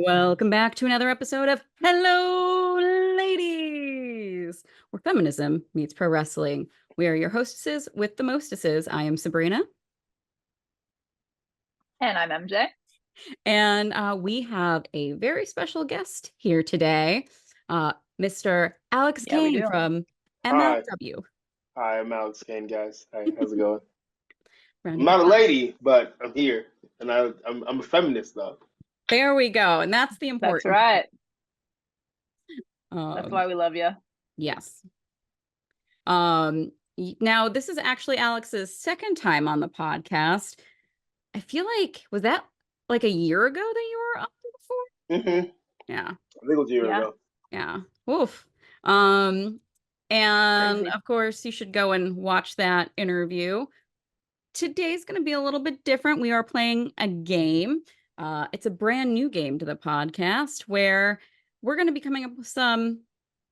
Welcome back to another episode of Hello Ladies, where feminism meets pro wrestling. We are your hostesses with the mostesses. I am Sabrina. And I'm MJ. And we have a very special guest here today, Mr. Alex Yeah, we Kane do. from Hi. MLW. Hi, I'm Alex Kane, guys. Hi, how's it going? Round I'm of not a applause. lady, but I'm here. And I'm a feminist, though. There we go. And that's the That's important. right. That's why we love you. Yes. Now this is actually Alex's second time on the podcast. I feel like, was that like a year ago that you were on before? Yeah. I think it was a year ago. Yeah. Oof. And Crazy. of course, you should go and watch that interview. Today's going to be a little bit different. We are playing a game. It's a brand new game to the podcast where we're going to be coming up with some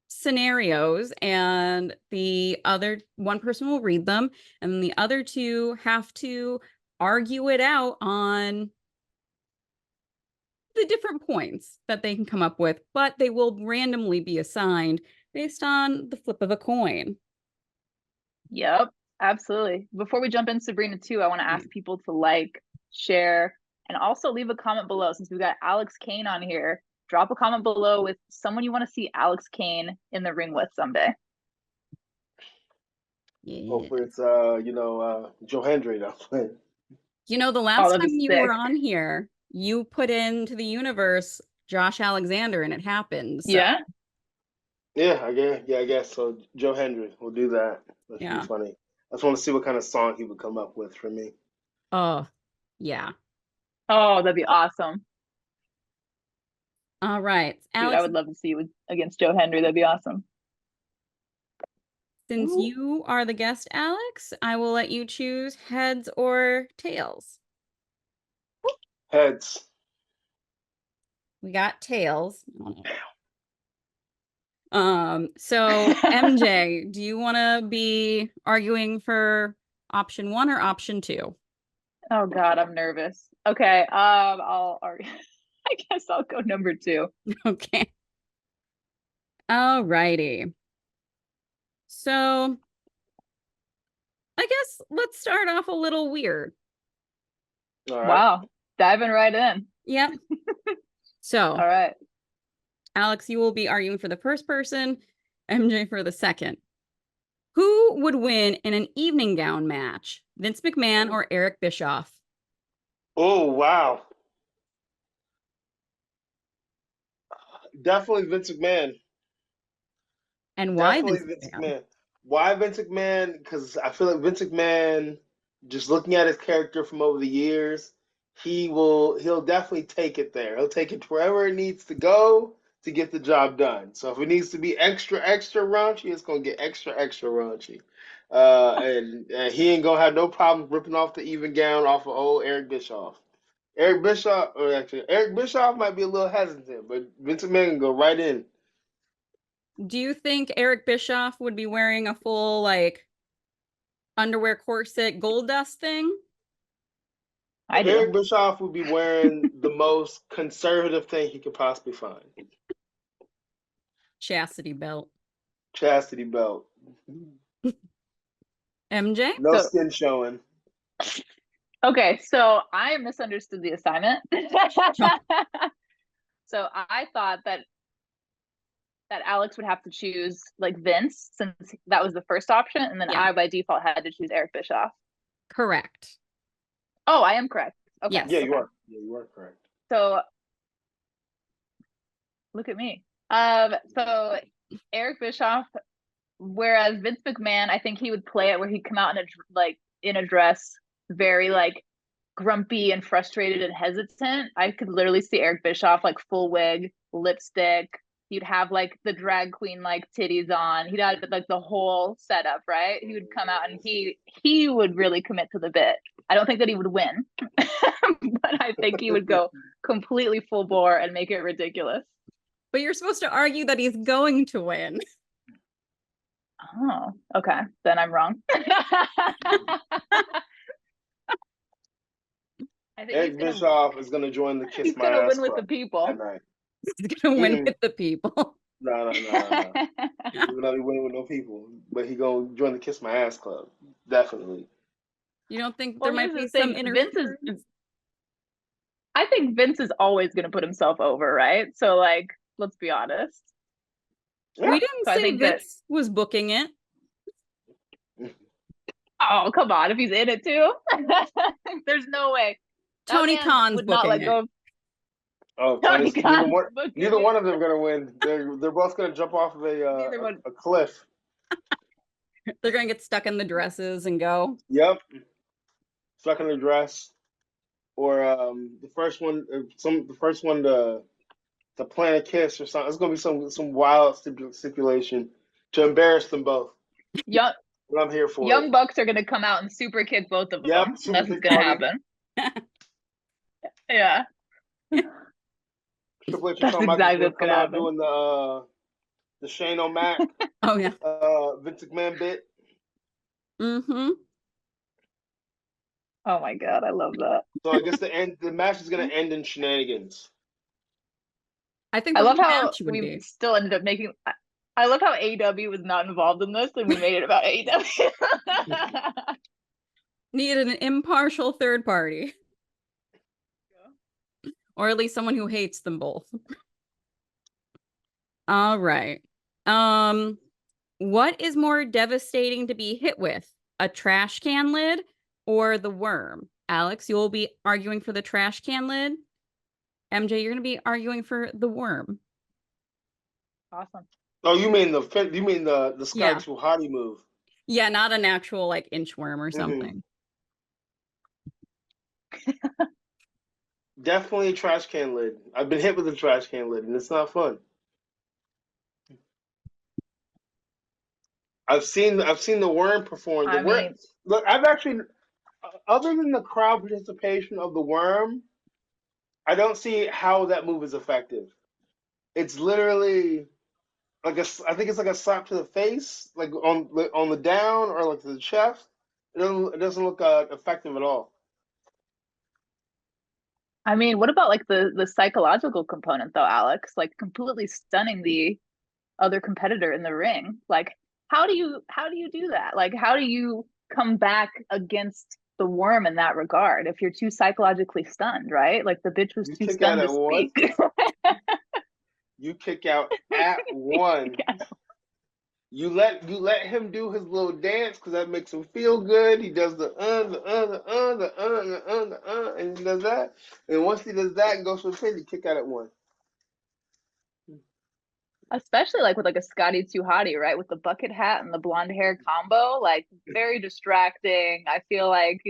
scenarios, and the other one person will read them, and the other two have to argue it out on the different points that they can come up with, but they will randomly be assigned based on the flip of a coin. Yep, absolutely. Before we jump in, Sabrina, too, I want to ask people to like, share, and also leave a comment below. Since we've got Alex Kane on here, drop a comment below with someone you want to see Alex Kane in the ring with someday. Yeah. Hopefully it's Joe Hendry now. The last time you were sick. on here, you put into the universe Josh Alexander and it happened. So. Yeah. I guess so. Joe Hendry, we'll do that. That'd be funny. I just want to see what kind of song he would come up with for me. Oh, yeah. Oh, that'd be awesome. All right. Dude, Alex, I would love to see you against Joe Hendry. That'd be awesome. Since you are the guest, Alex, I will let you choose heads or tails. Heads. We got tails. So MJ, do you want to be arguing for option 1 or option 2? Oh God, I'm nervous. Okay, I'll argue. I guess I'll go number 2. Okay. All righty. So I guess let's start off a little weird. All right. Wow, diving right in. Yep. So, all right. Alex, you will be arguing for the first person, MJ for the second. Who would win in an evening gown match, Vince McMahon or Eric Bischoff? Oh, wow. Definitely Vince McMahon. And why Definitely Vince McMahon? Why Vince McMahon? Because I feel like Vince McMahon, just looking at his character from over the years, he'll definitely take it there. He'll take it wherever it needs to go to get the job done. So if it needs to be extra raunchy, it's gonna get extra raunchy. And he ain't gonna have no problem ripping off the even gown off of old Eric Bischoff. Eric Bischoff might be a little hesitant, but Vince McMahon can go right in. Do you think Eric Bischoff would be wearing a full, like, underwear corset gold dust thing? I do. Eric Bischoff would be wearing the most conservative thing he could possibly find. Chastity belt. Chastity belt. MJ? No skin showing. Okay, so I misunderstood the assignment. So I thought that Alex would have to choose like Vince, since that was the first option, and then I by default had to choose Eric Bischoff. Correct. Oh, I am correct. Okay. Yes. Yeah, you are. Yeah, you are correct. So look at me. So Eric Bischoff, whereas Vince McMahon, I think he would play it where he'd come out in a dress, very like grumpy and frustrated and hesitant. I could literally see Eric Bischoff like full wig, lipstick. He'd have like the drag queen like titties on. He'd have like the whole setup, right? He would come out and he would really commit to the bit. I don't think that he would win, but I think he would go completely full bore and make it ridiculous. But you're supposed to argue that he's going to win. Oh, okay. Then I'm wrong. I I think Eric Bischoff is gonna join the Kiss he's My gonna Ass win with the Club people. that night. He's gonna win with the people. No. He's not be winning with no people, but he gonna join the Kiss My Ass Club. Definitely. You don't think Well, there might here's be the thing, some Vince is interference? I think Vince is always gonna put himself over, right? So like, let's be honest. Yeah. We didn't So I say think that Vince was booking it. oh come on, if he's in it too. There's no way. That Tony man Khan's would not booking let it. go of Oh, Tony Tony's Khan's booking neither it. one of them are gonna win. They're both gonna jump off of Neither one. a cliff. They're gonna get stuck in the dresses and go. Yep. Stuck in the dress. Or the first one to plan a kiss or something. It's gonna be some wild stipulation to embarrass them both. Young But I'm here for Young it. Bucks are gonna come out and super kick both of Yep, them. super That's what's kick gonna party. happen. Yeah. Triple H and That's Shawn Michaels exactly gonna what's come gonna out happen. doing the Shane O'Mac Oh yeah. Vince McMahon bit. Mm-hmm. Oh my god, I love that. So I guess the match is gonna end in shenanigans. I think I the love whole how match would we be. still ended up making. I love how AEW was not involved in this, and we made it about AEW. Needed an impartial third party. Or at least someone who hates them both. All right. What is more devastating to be hit with? A trash can lid or the worm? Alex, you'll be arguing for the trash can lid. MJ, you're going to be arguing for the worm. Awesome. Oh, you mean the Scottish Hottie move? Yeah, not an actual like inchworm or Mhm. something. Definitely a trash can lid. I've been hit with a trash can lid, and it's not fun. I've seen the worm perform. The I worm. mean, Look, I've actually, other than the crowd participation of the worm, I don't see how that move is effective. It's literally like I think it's like a slap to the face, like on the down or like to the chest. It doesn't look effective at all. what about like the psychological component though, Alex? Like completely stunning the other competitor in the ring. Like how do you do that? Like how do you come back against the worm in that regard if you're too psychologically stunned, right? Like the bitch was You too kick out stunned to at one. speak. You kick out at one. You let him do his little dance because that makes him feel good. He does and he does that. And once he does that and goes for the pin, you kick out at one. Especially like with like a Scotty 2 Hottie, right? With the bucket hat and the blonde hair combo, like very distracting. I feel like,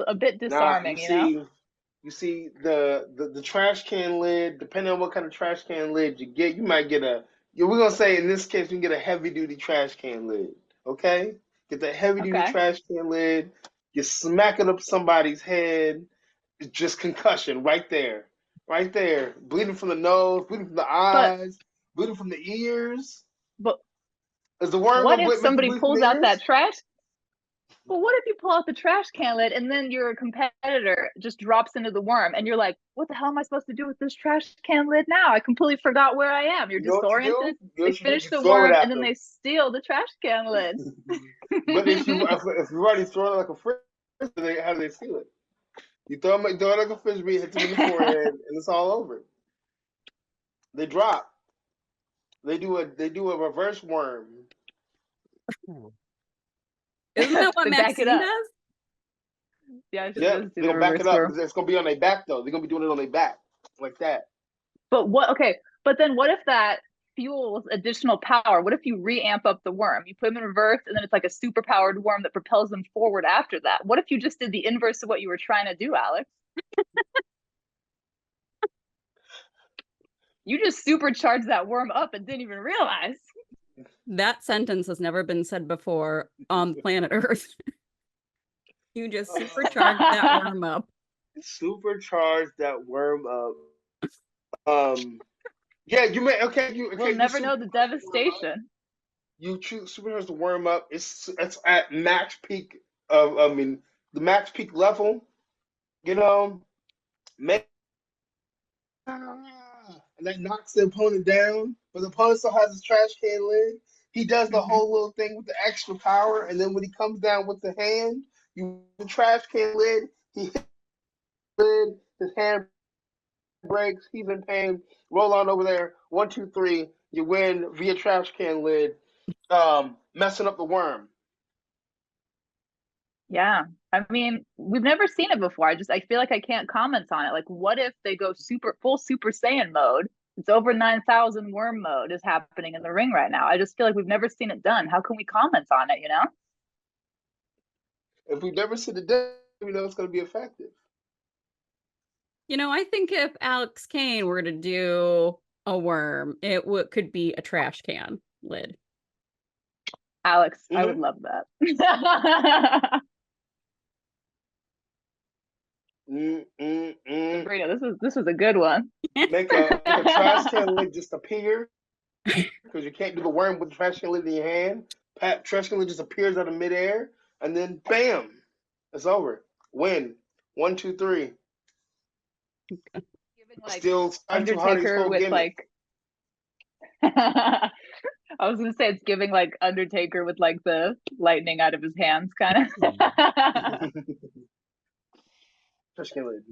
a bit disarming, You see the trash can lid. Depending on what kind of trash can lid you get, you might get we're gonna say in this case, you can get a heavy duty trash can lid. Okay, get that heavy duty Okay. trash can lid. You smack it up somebody's head. It's just concussion right there, bleeding from the nose, bleeding from the But eyes, bleeding from the ears. but Is the worm what gonna if make you somebody bleed from pulls the out ears? that trash? Well, what if you pull out the trash can lid and then your competitor just drops into the worm and you're like, what the hell am I supposed to do with this trash can lid now? I completely forgot where I am. You're You know what you do? disoriented. They finish You the throw it worm at and then them. they steal the trash can lid. But if you already throw it like a frisbee, how do they feel it? You throw it like a frisbee, hit them in the forehead, and it's all over. They drop. They do a reverse worm. Isn't that what They back it Maxine up. does? Yeah, she Yeah, does do they're the gonna back reverse it up. worm. It's gonna be on their back though. They're gonna be doing it on their back like that. But what? Okay, but then what if that fuels additional power? What if you reamp up the worm? You put them in reverse, and then it's like a super powered worm that propels them forward after that. What if you just did the inverse of what you were trying to do, Alex? You just supercharged that worm up and didn't even realize. That sentence has never been said before on planet Earth. You just supercharged that worm up. Supercharge that worm up. Yeah, you may. Okay, We'll never know the devastation. You supercharge the worm up. It's at max peak of. I mean, the max peak level you know, make and that knocks the opponent down, but the opponent still has his trash can lid. He does the whole little thing with the extra power, and then when he comes down with the hand, you the trash can lid, he hits the lid, his hand breaks, he's in pain, roll on over there, 1, 2, 3, you win via trash can lid, messing up the worm. Yeah. I mean, we've never seen it before. I feel like I can't comment on it. Like, what if they go full Super Saiyan mode? It's over 9,000 worm mode is happening in the ring right now. I just feel like we've never seen it done. How can we comment on it, you know? If we've never seen it done, we know it's going to be effective. I think if Alex Kane were to do a worm, it could be a trash can lid. Alex, I would Mm-hmm. love that. Sabrina, this was a good one. Make a trash can lid disappear because you can't do the worm with the trash can lid in your hand. Trash can lid just appears out of midair, and then bam, it's over. Win. 1, 2, 3. Giving like Still strive too hard. His Undertaker whole with gimmick. like I was gonna say it's giving like Undertaker with like the lightning out of his hands kind of. Trash can lid.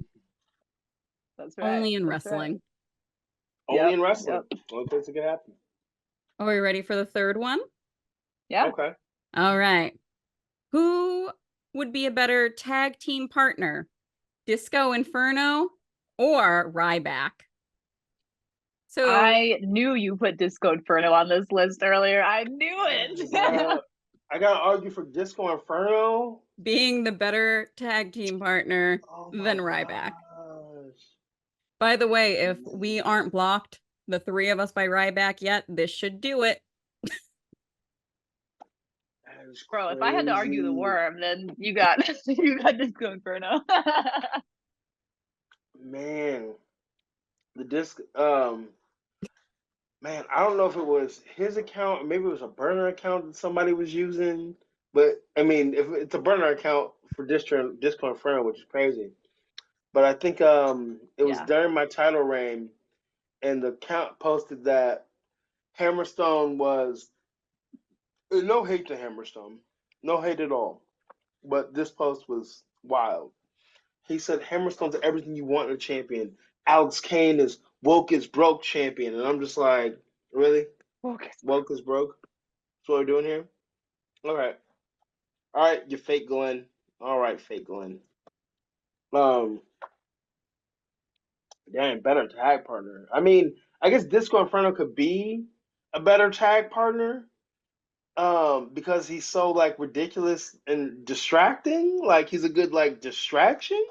That's right. Only in That's wrestling. Right. Only in wrestling. Yep. Only place it can happen. Are we ready for the third one? Yeah. Okay. All right. Who would be a better tag team partner? Disco Inferno or Ryback? So I knew you put Disco Inferno on this list earlier. I knew it. I gotta argue for Disco Inferno. being the better tag team partner Oh my than Ryback. gosh. By the way, if we aren't blocked, the three of us by Ryback yet, this should do it. Bro, if I had to argue the worm, then you got Disco Inferno. Man, the disc. Man, I don't know if it was his account, or maybe it was a burner account that somebody was using. But I mean, if it's a burner account for Disco Inferno, which is crazy. But I think it was Yeah. during my title reign, and the account posted that Hammerstone was no hate to Hammerstone, no hate at all. But this post was wild. He said Hammerstone's everything you want in a champion. Alex Kane is woke is broke champion, and I'm just like, really? Woke is broke? That's what we're doing here? Okay. All right, you fake Glenn. All right, fake Glenn. Damn, better tag partner. I mean, I guess Disco Inferno could be a better tag partner. Because he's so like ridiculous and distracting. Like he's a good like distraction.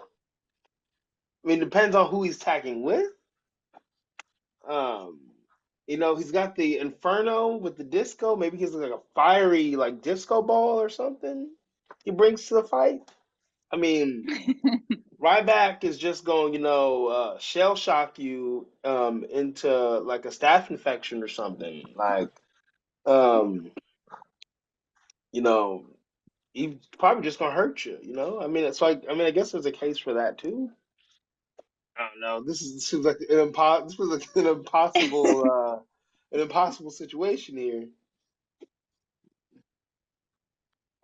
I mean, depends on who he's tagging with. Um, he's got the Inferno with the disco. Maybe he's like a fiery like disco ball or something he brings to the fight. I mean, Ryback is just going, shell shock you into like a staph infection or something. Like, um, you know, he's probably just gonna hurt you. I mean, it's like, I mean, I guess there's a case for that too. I don't know. This seems like this was like an impossible situation here.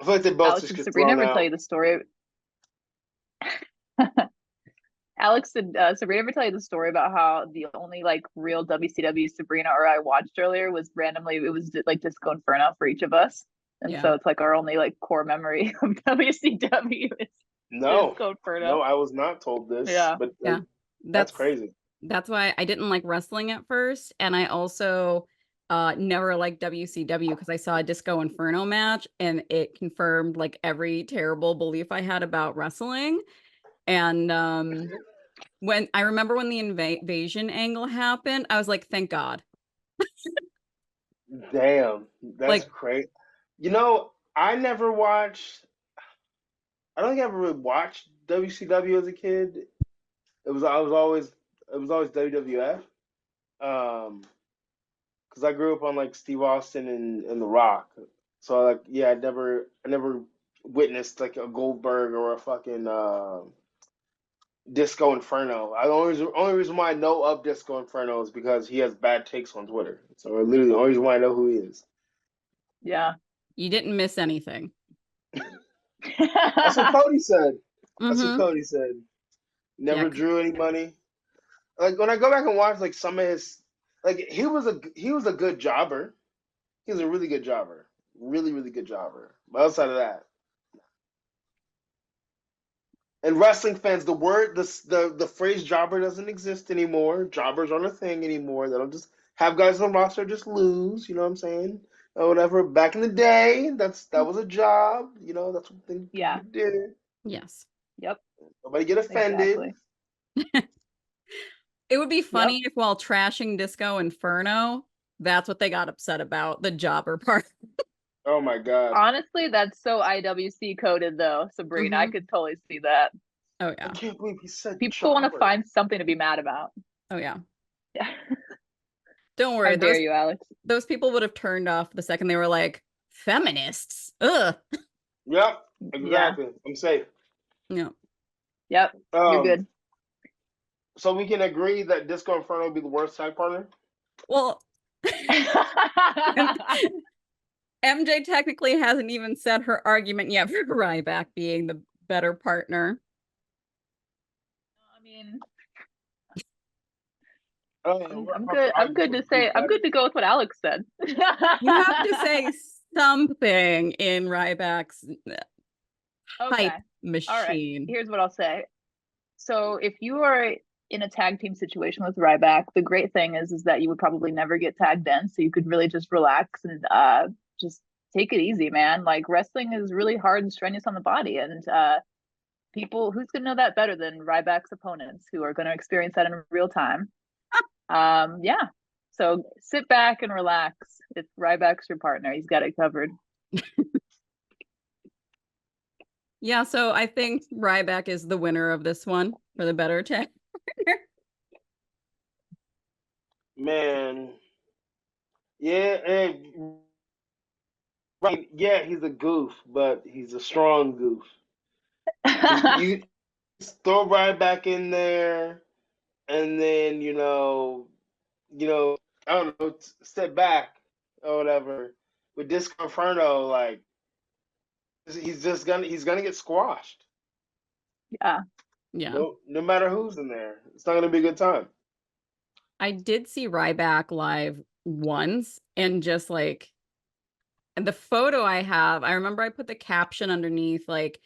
I feel like they both Alex, just did get Sabrina thrown ever tell out. you the story? Alex, did Sabrina ever tell you the story about how the only like real WCW Sabrina or I watched earlier was randomly it was like Disco Inferno for each of us, and Yeah. so it's like our only like core memory of WCW is Disco Inferno. No, I was not told this. Yeah, But Yeah. that's crazy. That's why I didn't like wrestling at first. And I also never liked WCW because I saw a Disco Inferno match and it confirmed like every terrible belief I had about wrestling. And when I remember when the invasion angle happened, I was like, thank God. Damn, that's Like, great. I never watched. I don't think I ever really watched WCW as a kid. It was always WWF. Because I grew up on like Steve Austin and The Rock. So like, yeah, I never witnessed like a Goldberg or a fucking Disco Inferno. Only reason why I know of Disco Inferno is because he has bad takes on Twitter. So literally the only reason why I know who he is. Yeah. You didn't miss anything. That's what Cody said. That's what Mm-hmm. Cody said. Never Yeah. drew any money. Like when I go back and watch like some of his, like he was a good jobber. He was a really good jobber. Really, really good jobber. But outside of that. And wrestling fans, the phrase jobber doesn't exist anymore. Jobbers aren't a thing anymore. They don't just have guys on the roster just lose, you know what I'm saying? Or whatever. Back in the day, that was a job. You know, that's what things Yeah. people did. Yes. Yep. Nobody get offended. Exactly. It would be funny Yep. if while trashing Disco Inferno, that's what they got upset about, the jobber part. Oh my God. Honestly, that's so IWC coded though, Sabrina. I Mhm. could totally see that. Oh I yeah. can't believe he said People want to jobber. find something to be mad about. Oh yeah. Yeah. Don't worry. How dare you, Alex? Those people would have turned off the second they were like, feminists. Ugh. Yep, Yeah. exactly. I'm safe. Yeah. Yep. You're good. So we can agree that Disco Inferno would be the worst tag partner? Well, MJ technically hasn't even said her argument yet for Ryback being the better partner. I mean, I'm What good. I'm argument good to would be say. I'm good better? to go with what Alex said. You have to say something in Ryback's Okay. hype All right. machine. Here's what I'll say. So if you are in a tag team situation with Ryback, the great thing is that you would probably never get tagged in, so you could really just relax and just take it easy, man. Like wrestling is really hard and strenuous on the body, and people who's gonna know that better than Ryback's opponents who are gonna experience that in real time. Yeah. So sit back and relax. If Ryback's your partner, he's got it covered. Yeah, so I think Ryback is the winner of this one for the better tag partner. Man. Yeah, right. Yeah, he's a goof, but he's a strong goof. You throw right back in there, and then I don't know, step back or whatever. With Disco Inferno, like he's gonna get squashed. Yeah. Yeah. No matter who's in there, it's not gonna be a good time. I did see Ryback live once and just like and the photo I have, I remember I put the caption underneath like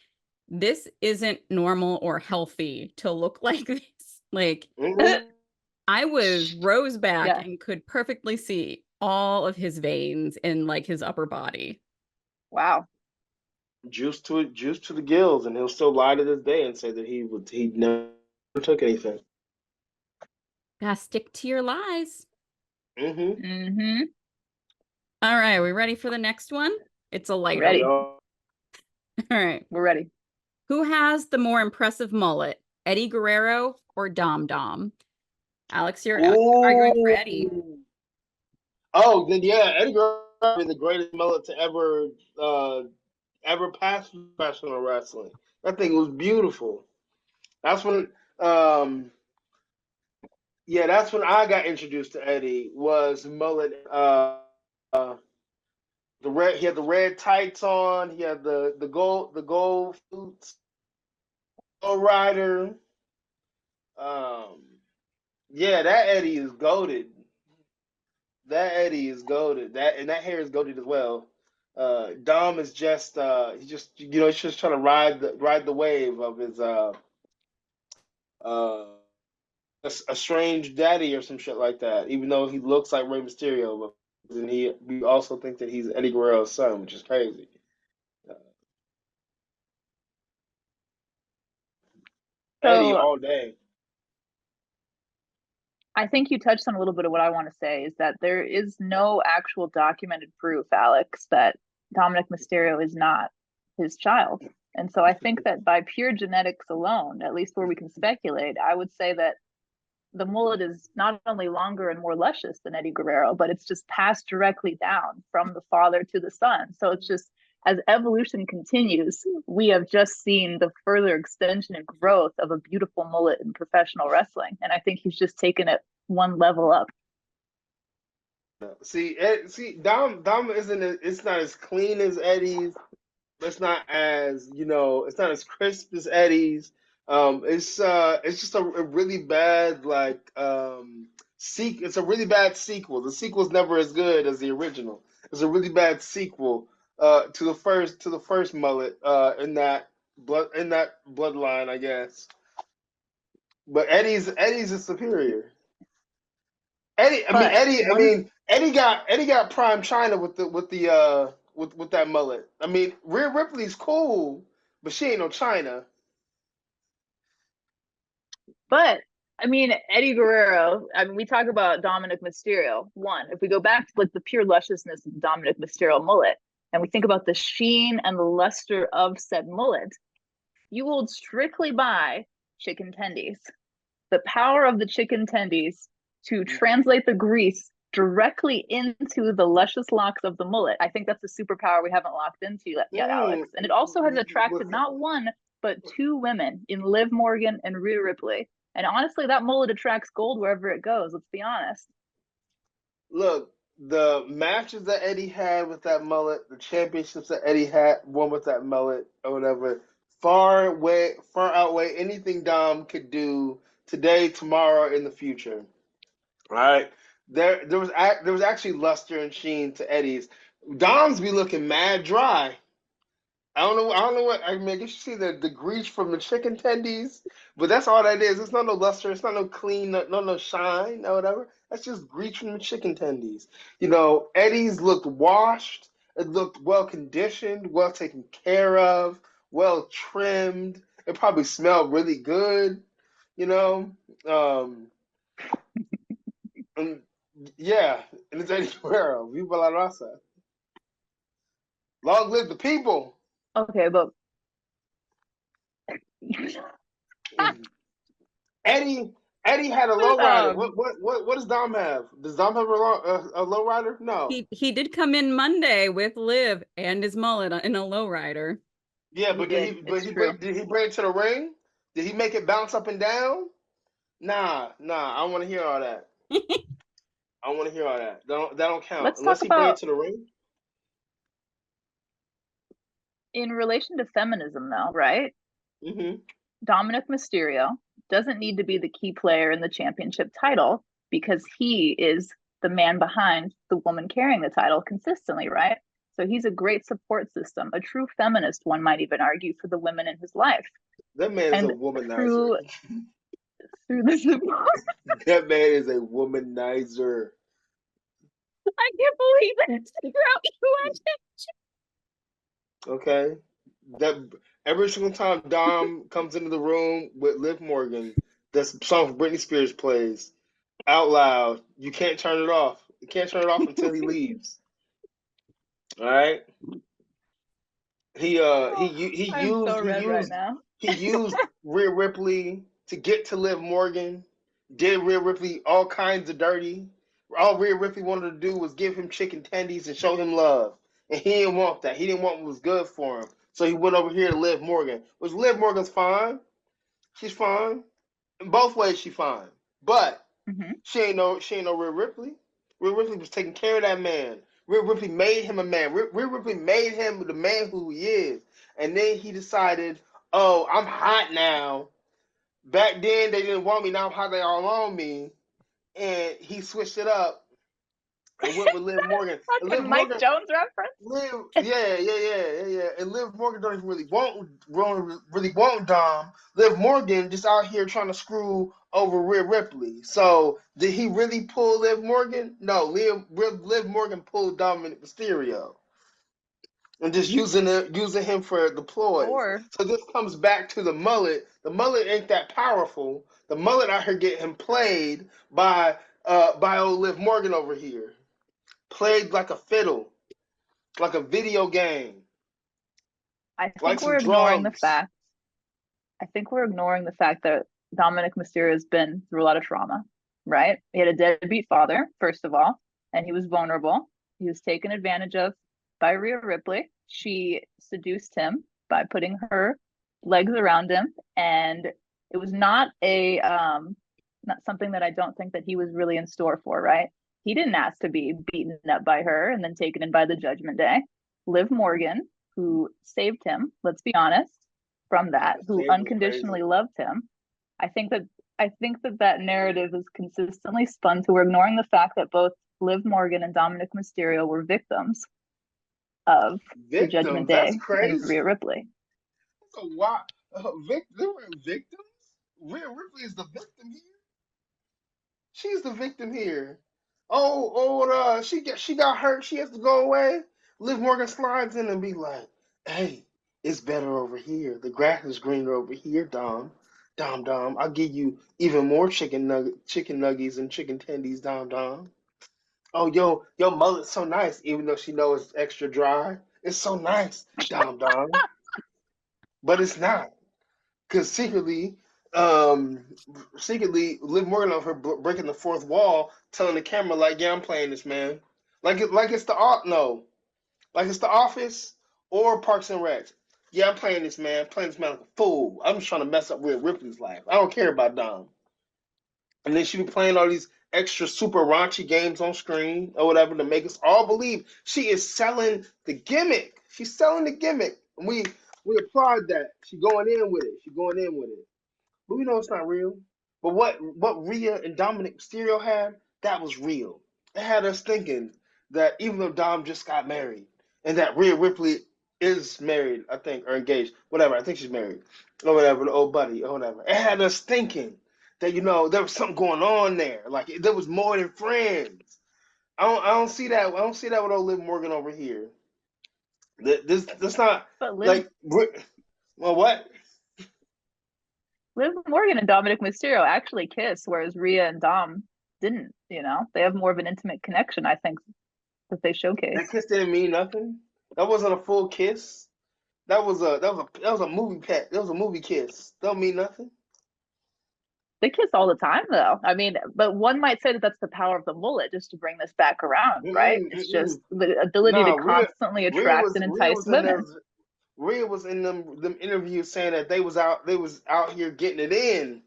this isn't normal or healthy to look like this. Like Mhm. I was rose back Yeah. and could perfectly see all of his veins in like his upper body. Wow. Juice to the gills, and he'll still lie to this day and say that he never took anything. Gotta stick to your lies. Mm-hmm. Mm-hmm. All right, we ready for the next one? It's a lighter Ready. one. All right. We're ready. Who has the more impressive mullet, Eddie Guerrero or Dom Dom? Alex, you're arguing for Eddie. Oh, then yeah, Eddie Guerrero is the greatest mullet to ever pass professional wrestling. That thing was beautiful. That's when that's when I got introduced to Eddie was mullet. He had the red tights on. He had the gold boots. Gold Rider. Yeah, that Eddie is goated. That Eddie is goated. That hair is goated as well. Dom is just he's just trying to ride the wave of his uh a strange daddy or some shit like that. Even though he looks like Rey Mysterio, and we also think that he's Eddie Guerrero's son, which is crazy. Eddie So all day. I think you touched on a little bit of what I want to say is that there is no actual documented proof, Alex, that Dominic Mysterio is not his child. And so I think that by pure genetics alone, at least where we can speculate, I would say that the mullet is not only longer and more luscious than Eddie Guerrero, but it's just passed directly down from the father to the son. So it's just as evolution continues, we have just seen the further extension and growth of a beautiful mullet in professional wrestling. And I think he's just taken it one level up. See, Dom isn't. It's not as clean as Eddie's. It's not as it's not as crisp as Eddie's. It's just a really bad it's a really bad sequel. The sequel's never as good as the original. It's a really bad sequel to the first mullet in that bloodline, I guess. But Eddie's is superior. But Eddie got prime China with that mullet. I mean, Rhea Ripley's cool, but she ain't no China. But I mean, Eddie Guerrero. I mean, we talk about Dominic Mysterio. One, if we go back to like the pure lusciousness of Dominic Mysterio mullet, and we think about the sheen and the luster of said mullet, you hold strictly by chicken tendies. The power of the chicken tendies to translate the grease directly into the luscious locks of the mullet. I think that's a superpower we haven't locked into yet, Alex. And it also has attracted not one, but two women in Liv Morgan and Rhea Ripley. And honestly, that mullet attracts gold wherever it goes. Let's be honest. Look, the matches that Eddie had with that mullet, the championships that Eddie had won with that mullet or whatever, far outweigh anything Dom could do today, tomorrow, in the future. All right, there was actually luster and sheen to Eddie's. Dom's be looking mad dry. I don't know what I mean. I guess you see the grease from the chicken tendies, but that's all that is. It's not no luster. It's not no clean, no shine, or whatever. That's just grease from the chicken tendies. Eddie's looked washed. It looked well conditioned, well taken care of, well trimmed. It probably smelled really good. Um, and yeah, and it's Eddie Guerrero. Viva la raza. Long live the people. Okay, but Eddie had a lowrider. What does Dom have? Does Dom have a lowrider? No. He did come in Monday with Liv and his mullet in a lowrider. Yeah, but did he bring it to the ring? Did he make it bounce up and down? Nah. I don't want to hear all that. I don't want to hear all that. That don't count. Let's unless talk he bring about it to the ring. in relation to feminism, though, right? Mm-hmm. Dominic Mysterio doesn't need to be the key player in the championship title because he is the man behind the woman carrying the title consistently, right? So he's a great support system, a true feminist, one might even argue, for the women in his life. That man is a womanizer. Through the support. That man is a womanizer. I can't believe it. Okay. That every single time Dom comes into the room with Liv Morgan, that song from Britney Spears plays out loud. You can't turn it off. You can't turn it off until he leaves. All right. He used Rhea Ripley to get to Liv Morgan. Did Rhea Ripley all kinds of dirty. All Rhea Ripley wanted to do was give him chicken tendies and show him love. And he didn't want that. He didn't want what was good for him. So he went over here to Liv Morgan. Which Liv Morgan's fine. She's fine. In both ways she's fine. But she ain't no Rhea Ripley. Rhea Ripley was taking care of that man. Rhea Ripley made him a man. Rhea Ripley made him the man who he is. And then he decided, oh, I'm hot now. Back then they didn't want me. Now I'm hot. They all on me. And he switched it up and went with Liv Morgan. Fucking Mike Jones reference. Yeah. And Liv Morgan don't even really want Dom. Liv Morgan just out here trying to screw over Rhea Ripley. So did he really pull Liv Morgan? No, Liv Morgan pulled Dominic Mysterio. And just using him for the ploys. So this comes back to the mullet. The mullet ain't that powerful. The mullet out here getting him played by old Liv Morgan over here. Played like a fiddle. Like a video game. I think we're ignoring the fact that Dominic Mysterio has been through a lot of trauma, right? He had a deadbeat father, first of all, and he was vulnerable. He was taken advantage of by Rhea Ripley. She seduced him by putting her legs around him, and it was not not something that I don't think that he was really in store for, right? He didn't ask to be beaten up by her and then taken in by the Judgment Day. Liv Morgan, who saved him, let's be honest, from that, who unconditionally loved him. I think that narrative is consistently spun to we're ignoring the fact that both Liv Morgan and Dominic Mysterio were victims of the Judgment Day and Rhea Ripley. So why? They were victims? Rhea Ripley is the victim here. She's the victim here. She got hurt. She has to go away. Liv Morgan slides in and be like, "Hey, it's better over here. The grass is greener over here, Dom. Dom. I'll give you even more chicken nuggies and chicken tendies, Dom. Oh, your mullet's so nice, even though she knows it's extra dry. It's so nice, Dom. But it's not. Because secretly, Liv Morgan over her breaking the fourth wall, telling the camera like, "Yeah, I'm playing this, man." Like it's the Office or Parks and Rec. "Yeah, I'm playing this, man. Playing this man like a fool. I'm just trying to mess up Rhea Ripley's life. I don't care about Dom." And then she be playing all these extra super raunchy games on screen or whatever to make us all believe she is selling the gimmick. She's selling the gimmick. And we applaud that. She's going in with it. But we know it's not real. But what Rhea and Dominic Mysterio had, that was real. It had us thinking that even though Dom just got married and that Rhea Ripley is married, I think, or engaged, whatever, I think she's married, or whatever, the old buddy, or whatever. It had us thinking that, there was something going on there. Like, there was more than friends. I don't see that. I don't see that with old Liv Morgan over here. That's not like, well, what? Liv Morgan and Dominic Mysterio actually kiss, whereas Rhea and Dom didn't. They have more of an intimate connection, I think, that they showcase. That kiss didn't mean nothing. That wasn't a full kiss. That was a movie pet. That was a movie kiss. Don't mean nothing. They kiss all the time, though. I mean, but one might say that that's the power of the mullet, just to bring this back around, right? It's just the ability to constantly attract and entice women. Rhea was in them interviews saying that they was out here getting it in,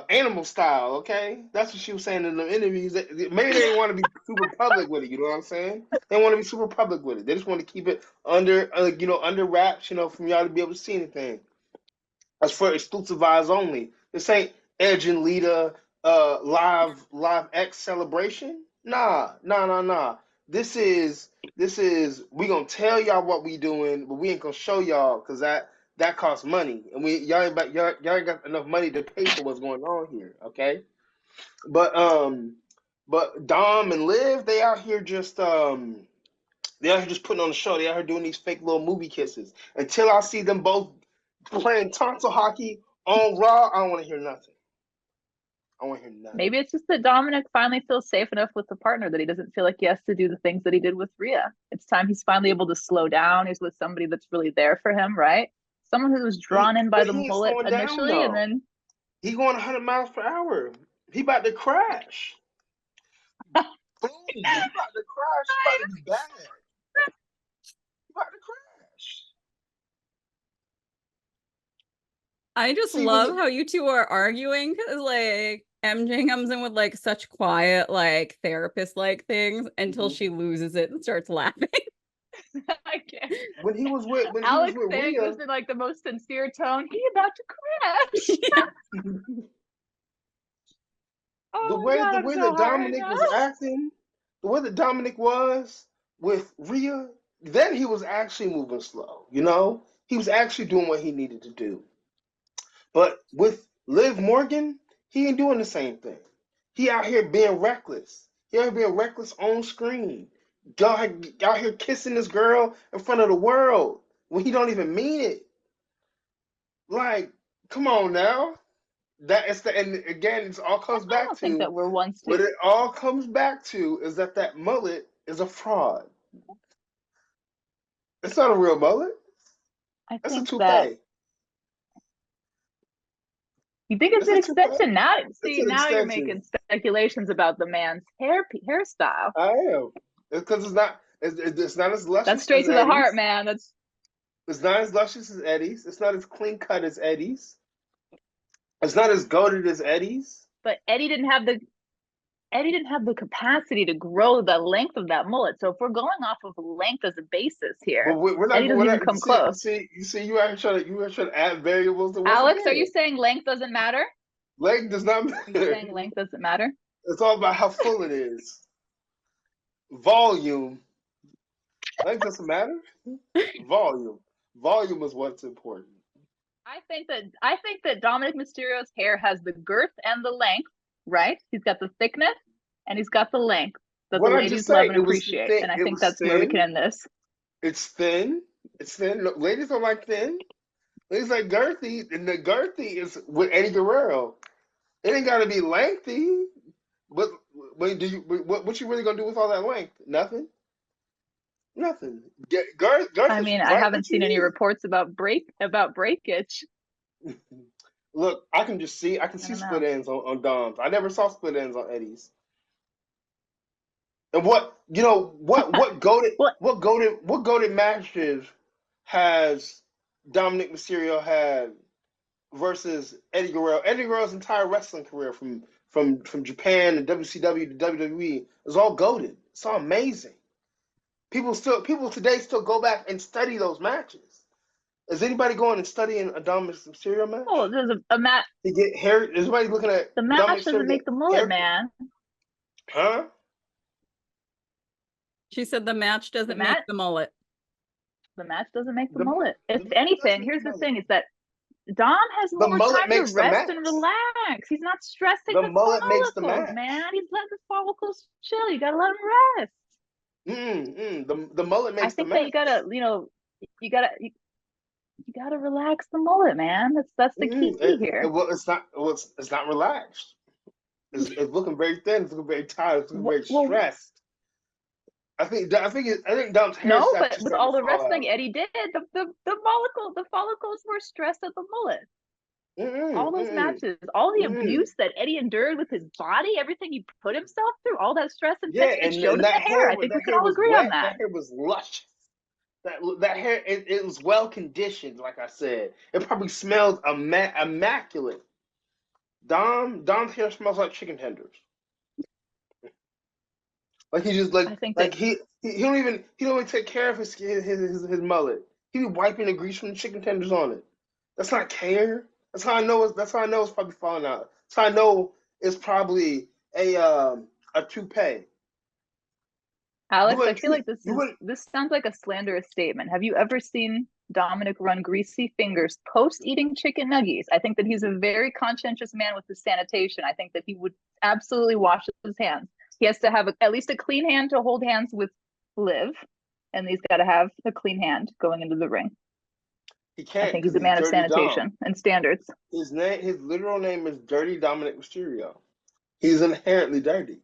animal style. Okay, that's what she was saying in the interviews. Maybe they didn't want to be super public with it. You know what I'm saying? They want to be super public with it. They just want to keep it under wraps. From y'all to be able to see anything. That's for exclusive eyes only. This ain't Edge and Lita live X celebration. Nah. This is we gonna tell y'all what we doing, but we ain't gonna show y'all because that costs money, and y'all ain't got enough money to pay for what's going on here. Okay, but Dom and Liv, they out here just putting on the show. They out here doing these fake little movie kisses. Until I see them both playing tonsil hockey on Raw, I don't want to hear nothing. Maybe it's just that Dominic finally feels safe enough with the partner that he doesn't feel like he has to do the things that he did with Rhea. It's time he's finally able to slow down. He's with somebody that's really there for him, right? Someone who was drawn in by the mullet initially, and then he going 100 miles per hour. He about to crash. Boom! He about to crash. He about to be bad. He about to crash. I just love how you two are arguing, because like MJ comes in with like such quiet, like therapist like things until she loses it and starts laughing. I can't. When he was with Alex saying this in like the most sincere tone, he about to crash. The way that Dominic was acting, the way that Dominic was with Rhea, then he was actually moving slow. He was actually doing what he needed to do. But with Liv Morgan, he ain't doing the same thing. He out here being reckless. He out here being reckless on screen. Out here kissing this girl in front of the world when he don't even mean it. Like, come on now. And again, it all comes back to. I think that we're once too. What it all comes back to is that mullet is a fraud. It's not a real mullet. That's a toupee. You think it's an extension? Now you're making speculations about the man's hairstyle. I am. It's because it's not. It's not as That's luscious straight as to the heart, Eddie's. man. It's not as luscious as Eddie's. It's not as clean cut as Eddie's. It's not as goated as Eddie's. But Eddie didn't have the capacity to grow the length of that mullet. So if we're going off of length as a basis But here, we're not. Eddie doesn't even You come see, close. you are trying to add variables to what's Alex, are you there. saying length doesn't matter? Length does not Are you matter. saying length doesn't matter? It's all about how full it is. Volume. Length doesn't matter. Volume. Volume is what's important. I think that Dominic Mysterio's hair has the girth and the length, right? He's got the thickness and he's got the length that the What I just ladies love say, and it was appreciate. thin. And I It think was that's where we can thin. end this. It's thin. It's thin. No, ladies don't like thin. Ladies like girthy, and the girthy is with Eddie Guerrero. It ain't gotta be lengthy. But what you really gonna do with all that length? Nothing. Nothing. Girth I is mean, I right haven't what you seen any need. reports about breakage. Look, I can see I don't split know. ends on Dom's. I never saw split ends on Eddie's. And what goated matches has Dominic Mysterio had versus Eddie Guerrero? Eddie Guerrero's entire wrestling career from Japan to WCW to WWE is all goated. It's all amazing. People today still go back and study those matches. Is anybody going and studying a Dominic Mysterio Oh, match? there's a match. To get hair? Is anybody looking at The Dominic match Mysterio doesn't get make the mullet, hair? man. Huh? She said the match The doesn't make match, the mullet. the match doesn't make the The mullet. If does anything, make here's the the mullet. thing: is that Dom has The more mullet time to makes the rest match. and relax. He's not stressing The the mullet makes the follicles, match. man. He's letting the follicles chill. You gotta let him rest. The mullet I makes the think that match. you gotta, you gotta relax the mullet, man. That's the key here. Well, it's not relaxed. It's looking very thin. It's looking very tired. It's looking very Well, stressed. I think Dom's hair is no, but actually with starting all to the fall resting out. Eddie did, the follicles were stressed at the mullet. All those matches, all the Mm. abuse that Eddie endured with his body, everything he put himself through, all that stress and Yeah, tension, it showed in the hair. I think we can all was agree on wet. that. That hair was lush. That hair it was well conditioned. Like I said, it probably smelled immaculate. Dom's hair smells like chicken tenders. Like he just I think that he don't even take care of his mullet. He be wiping the grease from the chicken tenders on it. That's not care. That's how I know it's probably falling out. That's how I know it's probably a toupee. Alex, I feel like You wouldn't this sounds like a slanderous statement. Have you ever seen Dominic run greasy fingers post eating chicken nuggies? I think that he's a very conscientious man with his sanitation. I think that he would absolutely wash his hands. He has to have at least a clean hand to hold hands with Liv, and he's got to have a clean hand going into the ring. he I can't think he's because a he's man of Dirty Dom. sanitation and standards. His literal name is Dirty Dominic Mysterio. He's inherently dirty.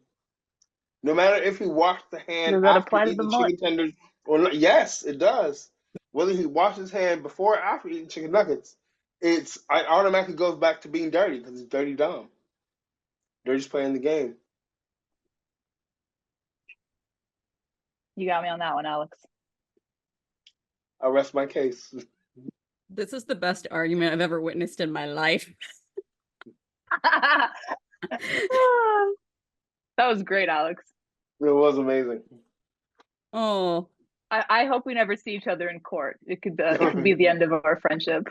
No matter if he washed the hand Does that after apply to the eating mullet? chicken tenders or not. Yes, it does. Whether he washed his hand before or after eating chicken nuggets, it automatically goes back to being dirty because it's Dirty Dom. Dirty's playing the game. You got me on that one, Alex. I rest my case. This is the best argument I've ever witnessed in my life. That was great, Alex. It was amazing. Oh, I hope we never see each other in court. It could be the end of our friendship.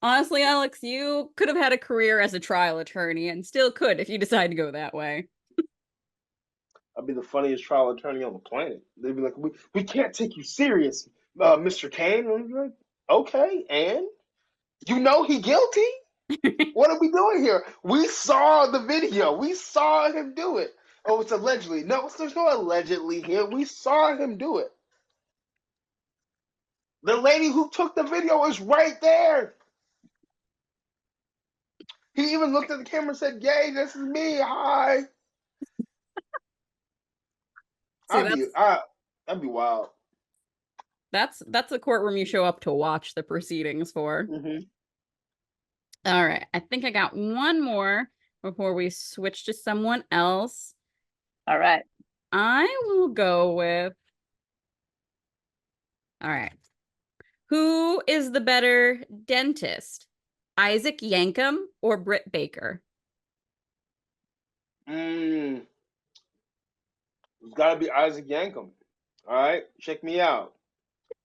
honestly, Alex, you could have had a career as a trial attorney and still could if you decide to go that way. I'd be the funniest trial attorney on the planet. They'd be like, we can't take you serious, Mr. Kane. And I'm like, okay, and you know he guilty? What are we doing here? We saw the video. We saw him do it. Oh, it's allegedly. No, there's no allegedly here. We saw him do it. The lady who took the video is right there. He even looked at the camera and said, "Yay, this is me. Hi." See, That'd be wild. that's the courtroom you show up to watch the proceedings for. Mm-hmm. All right, I think I got one more before we switch to someone else. All right. I will go with, all right. Who is the better dentist? Isaac Yankem or Britt Baker? It's got to be Isaac Yankum. All right, check me out.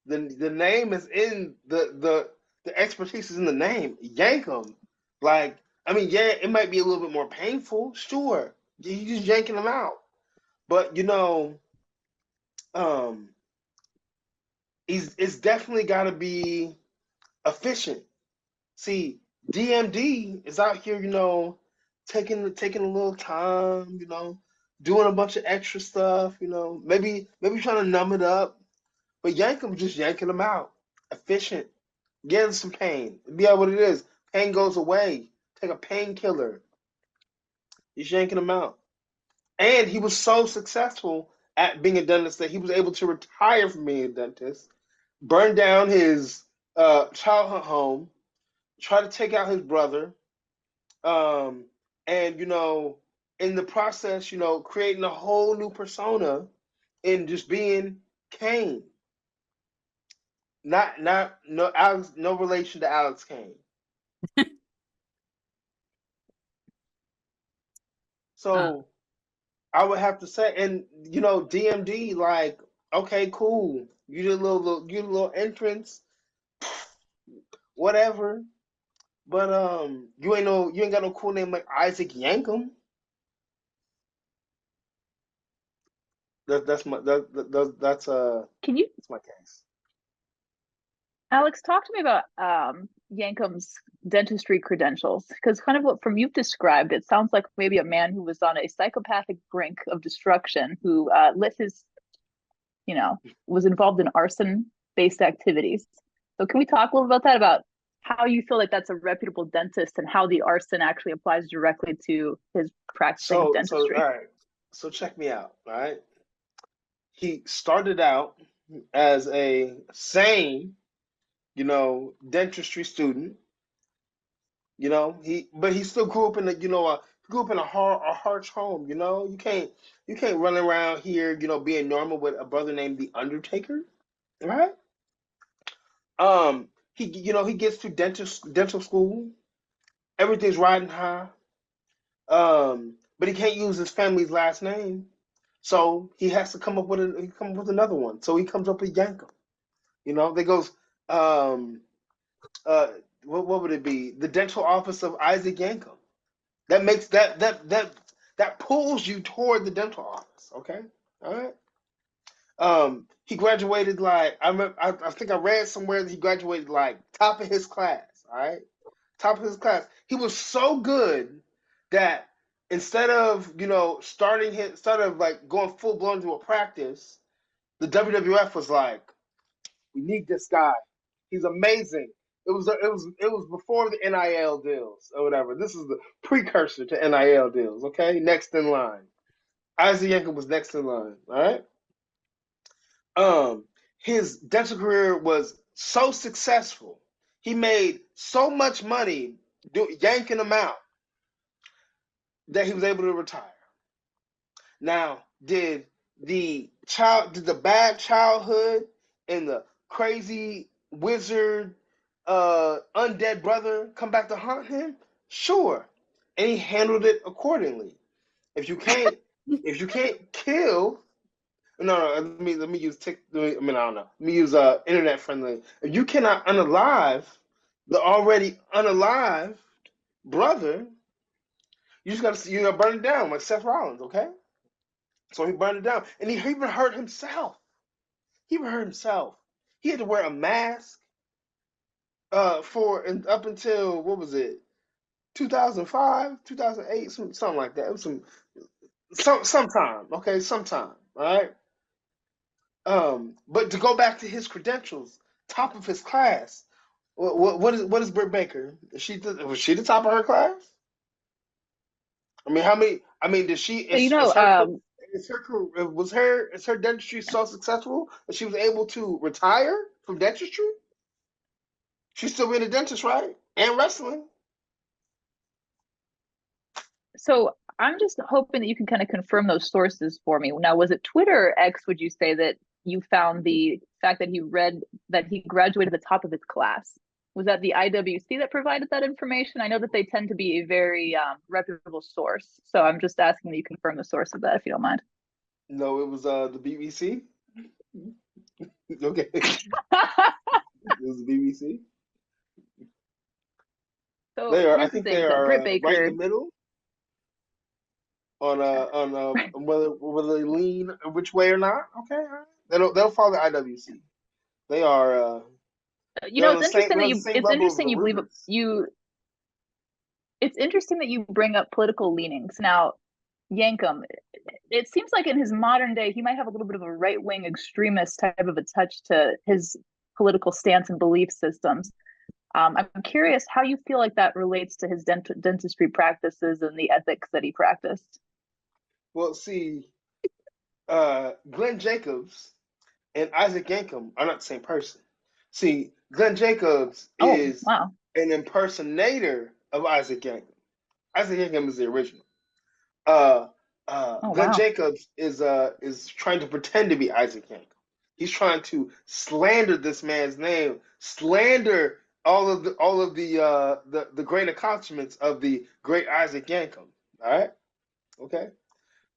The name is in the expertise is in the name. Yankum. Like, I mean, yeah, it might be a little bit more painful, sure. You just yanking them out. But um, it's definitely got to be efficient. See, DMD is out here, taking a little time, doing a bunch of extra stuff, maybe trying to numb it up. But Yankum just yanking them out, efficient, getting some pain. Yeah, what it is. Pain goes away. Take a painkiller. He's yanking them out. And he was so successful at being a dentist that he was able to retire from being a dentist, burn down his childhood home, try to take out his brother, um, and in the process, creating a whole new persona in just being Kane. No Alex, no relation to Alex Kane. So I would have to say, and DMD, like, okay, cool. You did a little entrance, whatever. But you ain't got no cool name like Isaac Yankum. That's my Can you, that's my case. Alex, talk to me about Yankum's dentistry credentials? Because kind of what from you've described, it sounds like maybe a man who was on a psychopathic brink of destruction, who lit his, was involved in arson-based activities. So can we talk a little about that, about how you feel like that's a reputable dentist and how the arson actually applies directly to his practicing of dentistry? All right. So check me out, all right? He started out as a sane, dentistry student. But he still grew up in a harsh home. You can't run around here, being normal with a brother named the Undertaker, right? He gets to dental school. Everything's riding high. But he can't use his family's last name, so he has to come up with another one. So he comes up with Yankum. They goes, um, what would it be? The dental office of Isaac Yankum. That makes that pulls you toward the dental office. Okay, all right. He graduated like I think I read somewhere that he graduated like top of his class. All right, top of his class. He was so good that instead of instead of like going full blown to a practice, the WWF was like, we need this guy. He's amazing. It was before the NIL deals or whatever. This is the precursor to NIL deals. Okay, next in line. Isaac Yankum was next in line. All right. His dental career was so successful. He made so much money yanking them out that he was able to retire. Now, did the bad childhood and the crazy wizard undead brother come back to haunt him? Sure. And he handled it accordingly. If you can't kill, no, let me use I don't know. Let me use internet friendly. If you cannot unalive the already unalive brother, you gotta burn it down like Seth Rollins, okay? So he burned it down, and he even hurt himself. He had to wear a mask and up until what was it, 2005, 2008, something like that. It was sometime, okay, sometime, all right. But to go back to his credentials, top of his class. What is Britt Baker? Was she the top of her class? I mean, how many? I mean, did she? Is her dentistry so successful that she was able to retire from dentistry? She's still being a dentist, right? And wrestling. So I'm just hoping that you can kind of confirm those sources for me. Now, was it Twitter or X, would you say, that you found the fact that he graduated at the top of his class? Was that the IWC that provided that information? I know that they tend to be a very reputable source. So I'm just asking that you confirm the source of that, if you don't mind. No, it was the BBC. Okay. It was the BBC. So They are. I here's the think thing: they that Britt are right in Baker. the middle on whether they lean which way or not. Okay, all right. They'll follow the IWC. They are. They're on It's the same. interesting They're that on the you. same It's level as interesting the you believe Rivers. you. It's interesting that you bring up political leanings. Now, Yankum, it seems like in his modern day, he might have a little bit of a right wing extremist type of a touch to his political stance and belief systems. I'm curious how you feel like that relates to his dentistry practices and the ethics that he practiced. Well, see, Glenn Jacobs and Isaac Yankum are not the same person. See, Glenn Jacobs Oh, is wow. an impersonator of Isaac Yankum. Isaac Yankum is the original. Glenn Wow. Jacobs is trying to pretend to be Isaac Yankum. He's trying to slander this man's name, slander all of the great accomplishments of the great Isaac Yankum. All right, okay.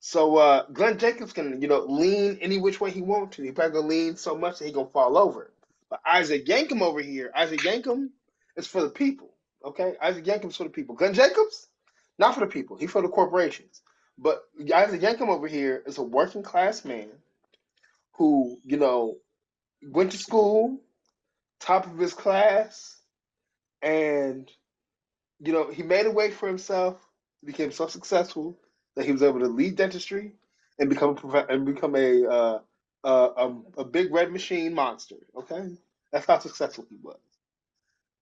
So Glenn Jacobs can lean any which way he wants to. He probably gonna lean so much that he gonna fall over. But Isaac Yankum over here, Isaac Yankum is for the people. Okay, Isaac Yankum's for the people. Glenn Jacobs, not for the people. He's for the corporations. But Isaac Yankum over here is a working class man who went to school, top of his class, and he made a way for himself, became so successful that he was able to lead dentistry and become a big red machine monster. Okay, that's how successful he was.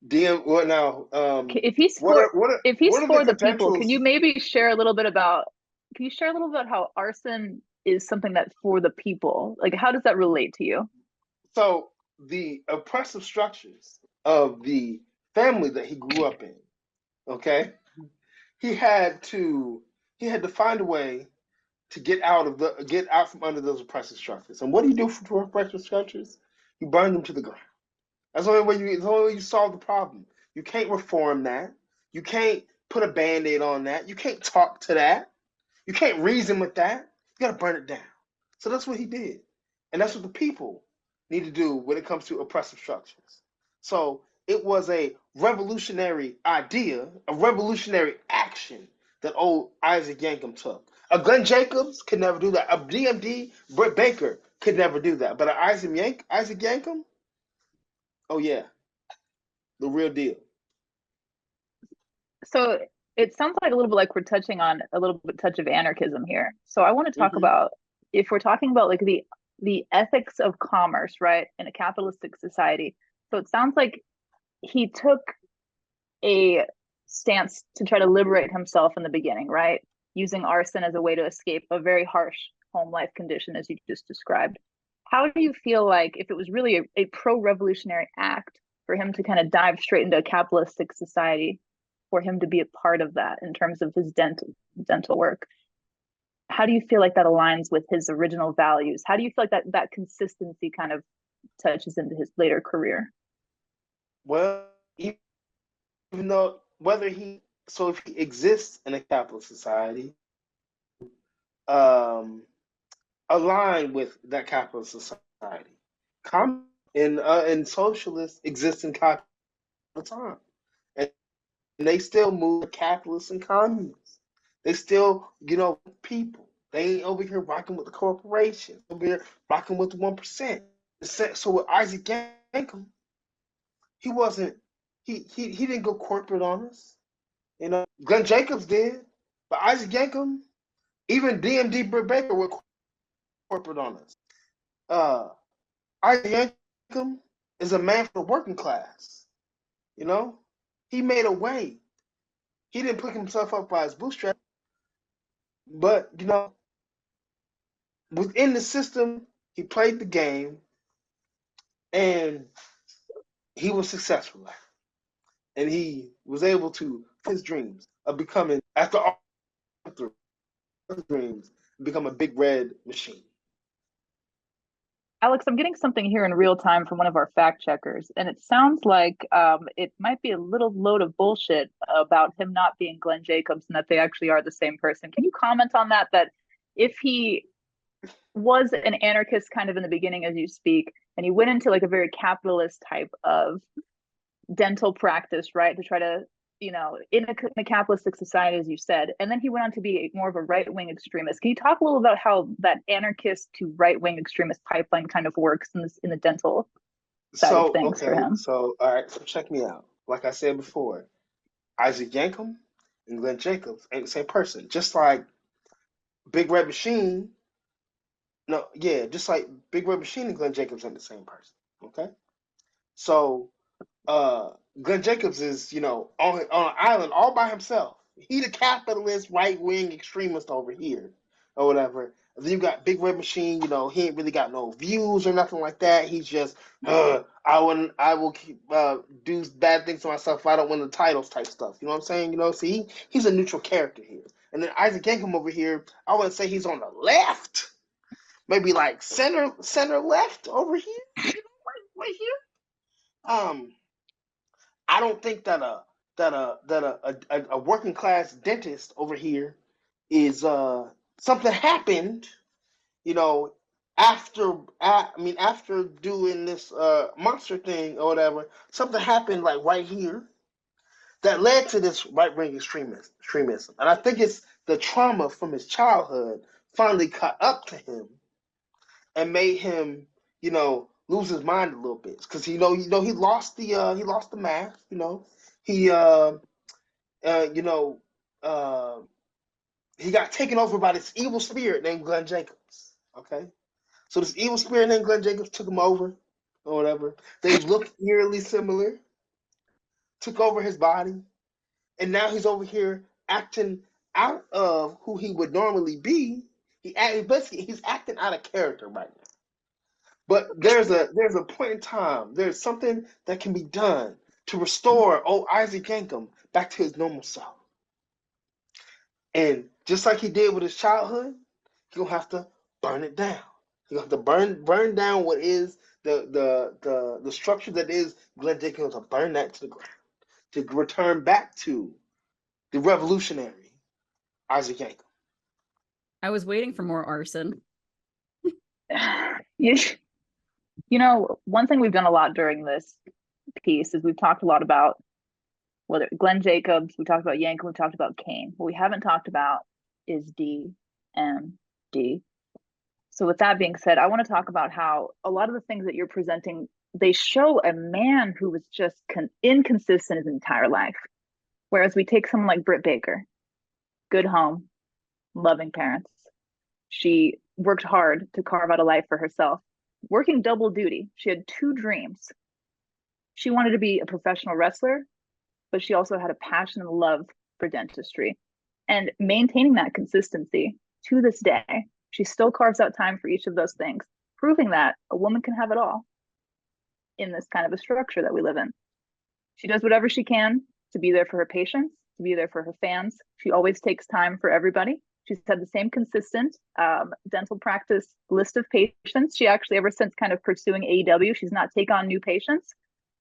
DM. What now? If he's What for are what are if he's what are the for the people, credentials? can you maybe share a little bit about? Can you share a little bit how arson is something that's for the people? Like, how does that relate to you? So the oppressive structures of the family that he grew up in. Okay, he had to find a way to get out from under those oppressive structures. And what do you do for oppressive structures? You burn them to the ground. That's the only way you solve the problem. You can't reform that. You can't put a band-aid on that. You can't talk to that. You can't reason with that. You gotta burn it down. So that's what he did. And that's what the people need to do when it comes to oppressive structures. So it was a revolutionary idea, a revolutionary action that old Isaac Yankum took. A Glenn Jacobs could never do that. A DMD, Britt Baker, could never do that. But an Isaac Yankum, oh yeah, the real deal. So it sounds like a little bit like we're touching on a little bit touch of anarchism here. So I want to talk about, if we're talking about like the ethics of commerce, right, in a capitalistic society. So it sounds like he took a stance to try to liberate himself in the beginning, right? Using arson as a way to escape a very harsh home life condition, as you just described. How do you feel like if it was really a pro-revolutionary act for him to kind of dive straight into a capitalistic society, for him to be a part of that in terms of his dental work? How do you feel like that aligns with his original values? How do you feel like that consistency kind of touches into his later career? Well, even though if he exists in a capitalist society, align with that capitalist society. And socialists exist in capitalism all the time, and they still move capitalists and communists. They still, people. They ain't over here rocking with the corporations. Over here rocking with the 1%. So with Isaac Yankum, he wasn't. He didn't go corporate on us. Glenn Jacobs did, but Isaac Yankum, even DMD Britt Baker were corporate on us. Isaac Yankum is a man for the working class. He made a way. He didn't pick himself up by his bootstraps, but within the system, he played the game, and he was successful. And he was able to his dreams of becoming after all through. dreams and become a big red machine. Alex, I'm getting something here in real time from one of our fact checkers, and it sounds like it might be a little load of bullshit about him not being Glenn Jacobs and that they actually are the same person. Can you comment on that? That if he was an anarchist kind of in the beginning as you speak, and he went into like a very capitalist type of dental practice, right, to try to, in a capitalistic society, as you said, and then he went on to be more of a right-wing extremist. Can you talk a little about how that anarchist to right-wing extremist pipeline kind of works in the dental side of things for him? So all right, so check me out. Like I said before, Isaac Yankum and Glenn Jacobs ain't the same person. Just like Big Red Machine, no, yeah, just like Big Red Machine and Glenn Jacobs ain't the same person. Okay, so Glenn Jacobs is, on an island all by himself. He the capitalist right wing extremist over here, or whatever. And then you got Big Red Machine. He ain't really got no views or nothing like that. He's just, I will keep do bad things to myself if I don't win the titles type stuff. You know what I'm saying? See, he's a neutral character here. And then Isaac Yankum over here, I wouldn't say he's on the left. Maybe like center left over here, right here. I don't think that a working class dentist over here is something happened, after doing this monster thing or whatever. Something happened like right here that led to this right wing extremism, and I think it's the trauma from his childhood finally caught up to him and made him, lose his mind a little bit, because he lost the math. He you know uh, he got taken over by this evil spirit named Glenn Jacobs. Okay, so this evil spirit named Glenn Jacobs took him over, or whatever. They looked eerily similar, took over his body, and now he's over here acting out of who he would normally be. He's acting out of character right now. But there's a point in time. There's something that can be done to restore old Isaac Yankum back to his normal self. And just like he did with his childhood, he's gonna have to burn it down. He's gonna have to burn down what is the structure that is Glenn Jacobs, to burn that to the ground, to return back to the revolutionary Isaac Yankum. I was waiting for more arson. One thing we've done a lot during this piece is we've talked a lot about whether Glenn Jacobs, we talked about Yank, we talked about Kane. What we haven't talked about is DMD. So with that being said, I want to talk about how a lot of the things that you're presenting, they show a man who was just inconsistent his entire life. Whereas we take someone like Britt Baker, good home, loving parents. She worked hard to carve out a life for herself, working double duty. She had two dreams. She wanted to be a professional wrestler, but she also had a passion and love for dentistry. And maintaining that consistency to this day, she still carves out time for each of those things, proving that a woman can have it all in this kind of a structure that we live in. She does whatever she can to be there for her patients, to be there for her fans. She always takes time for everybody. She's had the same consistent dental practice list of patients. She actually, ever since kind of pursuing AEW, she's not taken on new patients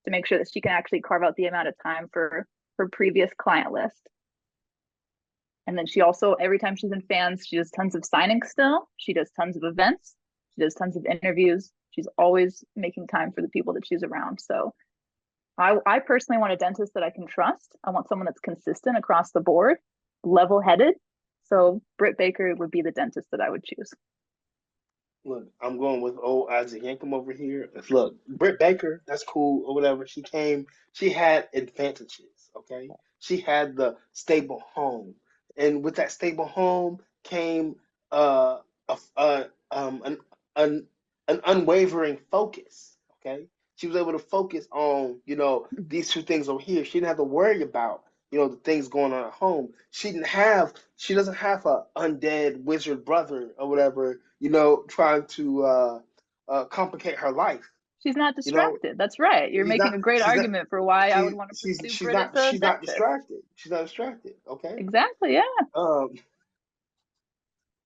to make sure that she can actually carve out the amount of time for her previous client list. And then she also, every time she's in fans, she does tons of signings still. She does tons of events. She does tons of interviews. She's always making time for the people that she's around. So I personally want a dentist that I can trust. I want someone that's consistent across the board, level-headed. So Britt Baker would be the dentist that I would choose. Look, I'm going with old Isaac Yankum over here. Look, Britt Baker, that's cool or whatever. She had advantages, okay? She had the stable home. And with that stable home came an unwavering focus, okay? She was able to focus on, these two things over here. She didn't have to worry about, the things going on at home. She doesn't have a undead wizard brother or whatever, trying to complicate her life. She's not distracted. That's right. You're making a great argument for why I would want to pursue Britt as a dentist. She's not distracted. She's not distracted. Okay. Exactly. Yeah.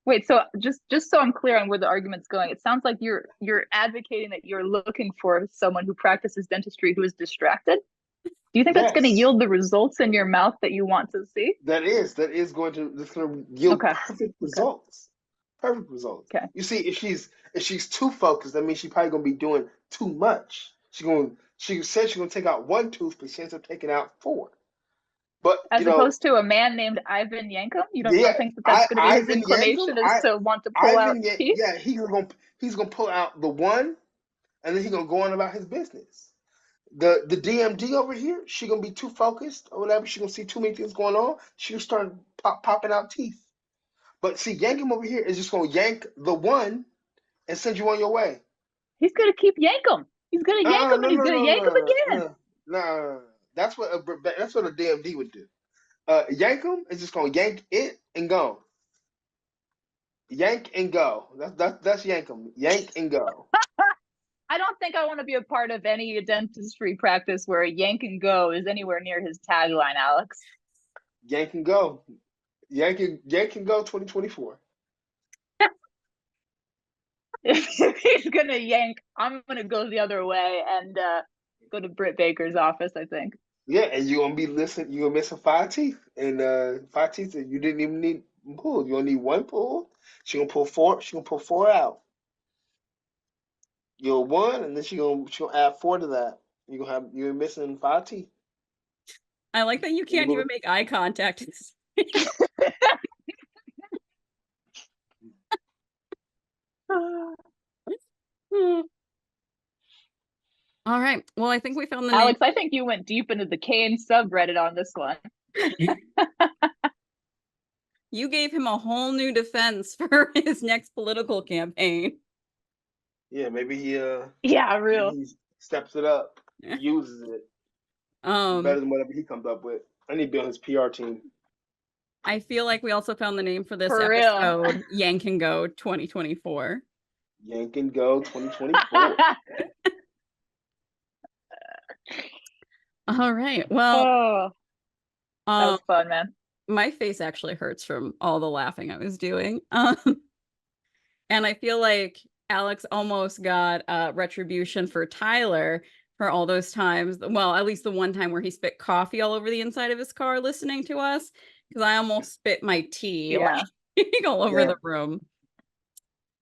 Wait, so just so I'm clear on where the argument's going, it sounds like you're advocating that you're looking for someone who practices dentistry who is distracted. Do you think that's going to Yes, yield the results in your mouth that you want to see? that's going to yield Okay. perfect results. Perfect results. Okay. You see, if she's too focused, that means she's probably gonna be doing too much. She said she's gonna take out one tooth, but she ends up taking out four. But As opposed to a man named Ivan Yankum, you don't yeah, think that that's going to be his Ivan Yankum, inclination, is to want to pull out teeth? Yeah, he's gonna pull out the one, and then he's gonna go on about his business. The DMD over here, she gonna be too focused or whatever. She gonna see too many things going on. She'll start popping out teeth. But see, Yankum over here is just gonna yank the one and send you on your way. He's going to keep Yankum. He's going to yank him, and he's going to yank him again. No. That's what a DMD would do. Yankum is just gonna yank it and go. Yank and go. That's Yankum. Yank and go. I don't think I want to be a part of any dentistry practice where a yank and go is anywhere near his tagline, Alex. Yank and go. Yank and go 2024. If he's going to yank, I'm going to go the other way and go to Britt Baker's office, I think. Yeah, and you're gonna be listening. You're gonna miss 5 teeth, and 5 teeth that you didn't even need pulled. You only need one pull. She gonna pull 4. She gonna pull 4 out. You're one, and then she gonna add 4 to that. You're missing 5 teeth. I like that you can't even make eye contact. All right. Well, I think we found the Alex, I think you went deep into the Kane subreddit on this one. You gave him a whole new defense for his next political campaign. Yeah, maybe he real. he steps it up, uses it better than whatever he comes up with. I need to be on his PR team. I feel like we also found the name for this For episode, real. Yank and Go 2024. Yank and Go 2024. All right. Well, that was fun, man. My face actually hurts from all the laughing I was doing. And I feel like Alex almost got retribution for Tyler for all those times. Well, at least the one time where he spit coffee all over the inside of his car listening to us, because I almost spit my tea all over the room.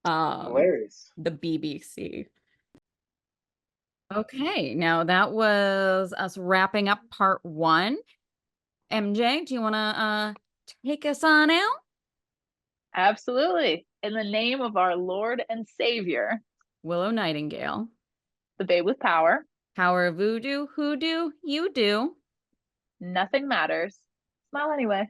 Hilarious. The BBC. Okay, now that was us wrapping up part 1. MJ, do you want to take us on out? Absolutely. In the name of our Lord and Savior, Willow Nightingale, the babe with power, power of voodoo, hoodoo, you do. Nothing matters. Smile anyway.